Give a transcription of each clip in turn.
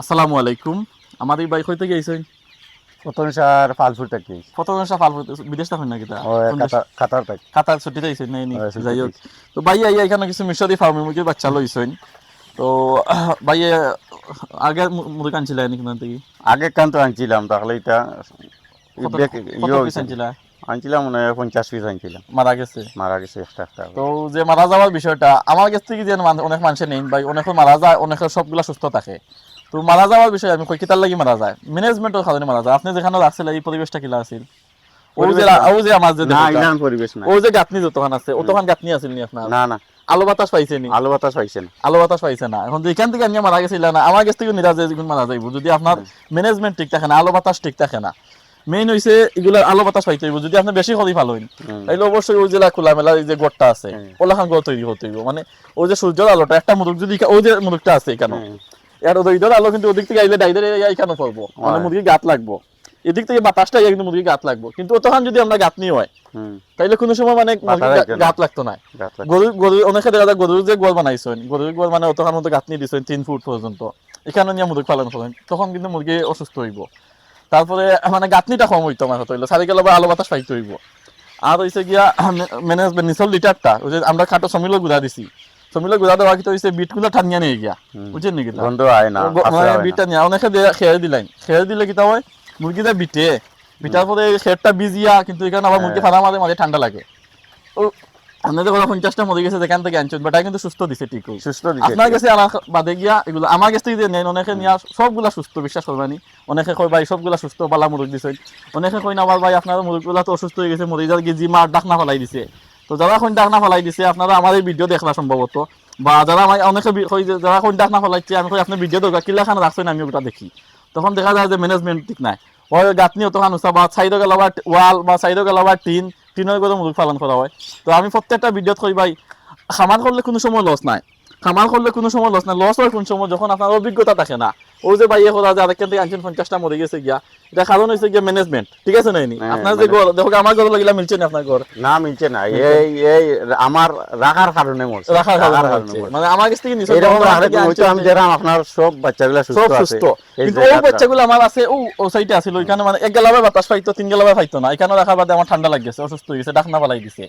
আসসালামু আলাইকুম। আমাদের বাইক হইতে গেছেন প্রথমসার ফালফুল থেকে ফটোগ্রাফা ফাল বিদেশ থাকেন নাকি তা ও কাতার থেকে কাতার ছুটিতে আইছেন নাই নি ছুটি যাই হোক। দিয়েছি। তো ভাই আইয়া এখানে কিছু মিশরি ফার্মে মুরগির বাচ্চা লইছেন। তো ভাই আগে মুরগি আনছিলেন নাকি না থেকে আগে কান তো আনছিলাম তাহলে এটা কত কত ইয়ে পিস হয়েছে আনছিলা আনছিলাম মনে হয় 50 পিস আনছিলাম, মারা গেছে? মারা গেছে একটা একটা তো যে মারা যাওয়ার বিষয়টা আমার কাছ থেকে যে অনেক মানুষের নেই ভাই, অনেকে মারা যায়, অনেকের সবগুলা সুস্থ থাকে। তো মারা যাওয়ার বিষয় আমি কই কিতার লাগি মারা যায়, ম্যানেজমেন্টের কারণে মারা যায়। আপনি যেখানে রাখছিলেন এই পরিবেশটা কিলা আছিল? ও যে পরিবেশ ও যে আমার যে না, দেখোটা, ইলান পরিবেশ না। ও যে গাঁথনি যতখান আছে অতখান গাঁথনি আছিল নি আপনার? না না, আলো বাতাস পাইছে নি? আলো বাতাস পাইছে না। আলো বাতাস পাইছে না। এখন যেখান থেকে আমি মারা গেছিল না, আমার কাছ থেকে নিরাজ যখন মারা যাইব যদি আপনার ম্যানেজমেন্ট ঠিক থাকে না, আলো বাতাস ঠিক থাকে না। মেইন হইছে এগুলো আলো বাতাস পাইতে হইব। যদি আপনি বেশি ক্ষতি ভালো হইন তাইলে অবশ্যই ওই জেলা খোলামেলা যে গড়টা আছে ওলাখান গড় তৈরি হতে হইব। মানে ওই যে সূর্যের আলোটা একটা মুরগ যদি ওই যে মুরগটা আছে কেন এর ওইটার আলো কিন্তু ওদিক থেকে আইলে ডাইরে কেন পড়বো, মানে মুরগি গাত লাগবো। এদিক থেকে বাতাসটা কিন্তু মুরগি গাত লাগবো, কিন্তু তখন যদি আমরা গাত নিয়ে হয় তাইলে কোনো সময় মানে গাত লাগতো না। গরু অনেকে দেখা যায় গরুর যে গোল বানাইছেন, গরুর গোল মানে অতখান মতো গাত নিয়ে দিচ্ছেন 3 ফুট পর্যন্ত, এখানে নিয়ে মুরগি পালন করেন, তখন কিন্তু মুরগি অসুস্থ হইব। তারপরে মানে গাঁথনিটা কম হইতো আমার হইলো, চারিকাল আলো বাতাস পাইতে হইব। আর হইছে গিয়া ম্যানেজমেন্ট নিচল লিটারটা ওই যে আমরা খাটো সমিল গুড়া দিছি, সমিল গুড়া দেওয়া কিন্তু হইছে বিটগুলো ঠানিয়া নিয়ে গিয়া, বুঝছেন নাকি? গন্ধ আয় না, মানে বিটটা নিয়ে অনেকে খেয়ে দিলেন, খেয়ে দিলে কিতা হয় মুরগিটা বিটে বিটার পরে খেরটা বিজিয়া, কিন্তু এখানে আবার মুরগি ফাড়া মাঝে মাঝে ঠান্ডা লাগে। ও আপনাদের কথা 50টা মরে গেছে যেখান থেকে আনছেন, বাট কিন্তু সুস্থ দিছে, ঠিক সুস্থ দিছে। আপনার কাছে আমার বাদে গিয়া এগুলো আমার কাছ থেকে যে নেন অনেকে নিয়া সবগুলা সুস্থ, বিশ্বাস করবানি। অনেকে কয় ভাই সবগুলা সুস্থ পালা মুরগ দিছে, অনেকে কয় না আমার ভাই আপনার মুরগগুলা তো অসুস্থ হয়ে গেছে, মরে যার গিয়ে জিমা ডাকনা ফেলাই দিছে। তো যারা কোন ডাকনা ফেলাই দিছে আপনারা আমার এই ভিডিও দেখলা সম্ভবত, বা যারা অনেকে কই যে যারা কোন ডাকনা ফেলাইছে আমি কই আপনার ভিডিও দরকার কিলা খান রাখছেন আমি ওটা দেখি, তখন দেখা যায় যে ম্যানেজমেন্ট ঠিক নাই। ওই গাঁথনি অতখান উঁচা বা সাইডে গেল বা ওয়াল বা সাইডে গেল বা টিনের করে মুরগ পালন করা হয়। তো আমি প্রত্যেকটা ভিডিওত কই ভাই খামার করলে কোনো সময় লস নাই, খামার করলে কোনো সময় লস নাই। লস হয় কোন সময় যখন আপনার অভিজ্ঞতা থাকে না। ওই যে ভাইয়ে করা যে আরেকখান থেকে আনছেন 50টা মরে গেছে গিয়া, এটা কারণ হয়েছে গিয়া ম্যানেজমেন্ট, ঠিক আছে না? আপনার যে ঘর দেখো আমার ঘর লাগিলা মিলছে না, আপনার ঘর না মিলছে না, এই আমার রাখার কারণে মরছে, রাখার কারণে মানে আমার কাছ থেকে নিছে এরকম হয়তো আমি যেরাম আপনার সব বাচ্চাগুলা সব সুস্থ, কিন্তু ওই বাচ্চাগুলো আমার আছে ও সাইডে আছিল, ওইখানে মানে এক গেলাবে বাতাস পাইতো 3 গেলাবে পাইতো না, এখানে রাখার বাদে আমার ঠান্ডা লাগছে, অসুস্থ হয়ে গেছে, ডাকনা পালাই দিছে,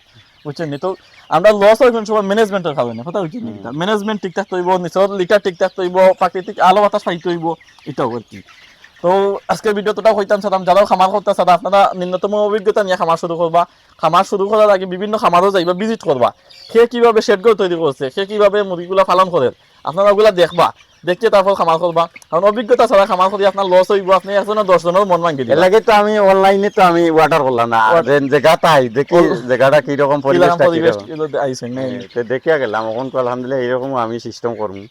বুঝছেন? তো আমরা লস হয় কোন সময় ম্যানেজমেন্টের কারণে, কথা বুঝছেন? ম্যানেজমেন্ট ঠিক থাকতে হইব, নিচর লিটার ঠিক থাকতে হইব, প্রাকৃতিক আলো বাতাস পাইতে হইব, এটাও আর কি। তো আজকের ভিডিওটা হইতাম সাদাম যারাও খামার করতে সাদা আপনারা ন্যূনতম অভিজ্ঞতা নিয়ে খামার শুরু করবা। খামার শুরু করার আগে বিভিন্ন খামারও যাইবা, ভিজিট করবা, সে কিভাবে শেডগুলো তৈরি করছে, সে কিভাবে মুরগিগুলো পালন করে, আপনারা ওগুলা দেখবা, দেখতে তারপর খামার করবা। কারণ অভিজ্ঞতা ছাড়া খামার করে আপনার লস হইব, আপনি একজনের 10 জনের মন ভাঙি দিবেন। এর লাগে তো আমি অনলাইনে তো আমি অর্ডার করলাম না, জায়গাটা দেখি জায়গাটা কি রকম পরিবেশটা কি রকম আইছেন নাই দেখিয়া গেলাম, এখন তো আলহামদুলিল্লাহ এরকম আমি সিস্টেম করবো।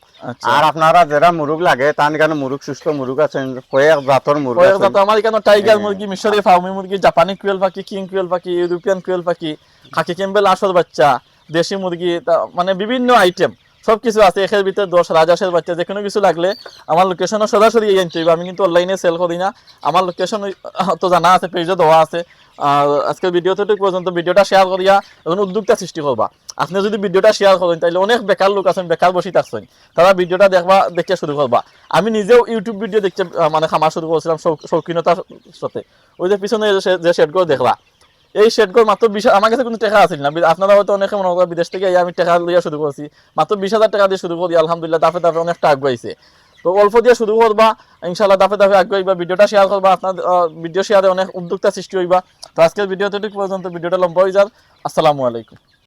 আর আপনারা যারা মুরগ লাগে তার কেন মুরগ সুস্থ মুরগ আছেন, কয়েক জাতর মুরগ আছে আমার এখানে টাইগার মুরগি, মিশরি ফার্মি মুরগি, জাপানি কুয়েল পাখি, কিং কুয়েল পাখি, ইউরোপিয়ান কুয়েল পাখি, খাকি ক্যাম্বেল আসল বাচ্চা, দেশি মুরগি, মানে বিভিন্ন আইটেম সবকিছু আছে। এর ভিতরে 10 রাজহাঁসের বাচ্চা, যে কোনো কিছু লাগলে আমার লোকেশনে সরাসরি আনতে হইবে। আমি কিন্তু অনলাইনে সেল করি না, আমার লোকেশন তো জানা আছে, পেজে দেওয়া আছে। আর আজকের ভিডিওতে পর্যন্ত ভিডিওটা শেয়ার করিয়া এবং উদ্যোক্তা সৃষ্টি করবা। আপনি যদি ভিডিওটা শেয়ার করেন তাহলে অনেক বেকার লোক আছেন, বেকার বসে থাকছেন, তারা ভিডিওটা দেখবা, দেখতে শুরু করবা। আমি নিজেও ইউটিউব ভিডিও দেখতে মানে খামার শুরু করেছিলাম শৌখিনতার সাথে। ওই যে পিছনে যে শেডগুলো দেখলা, এই শেডগুলো মাত্র 20, আমার কাছে কোনো টাকা আছিল না। আপনারা হয়তো অনেকে মনে করেন বিদেশ থেকে আমি টাকা লইয়া শুরু করছি, মাত্র 20,000 টাকা দিয়ে শুরু করি, আলহামদুলিল্লাহ দাফে দাফে অনেকটা আগাইছে। তো অল্প দিয়ে শুরু করবা, ইনশাল্লাহ দাফে দাফে আগাইবা। ভিডিওটা শেয়ার করবা, আপনার ভিডিও শেয়ারে অনেক উদ্যোক্তা সৃষ্টি হইবা। তো আজকের ভিডিওতে পর্যন্ত, ভিডিওটা লম্বা হয়ে যান। আসসালামু আলাইকুম।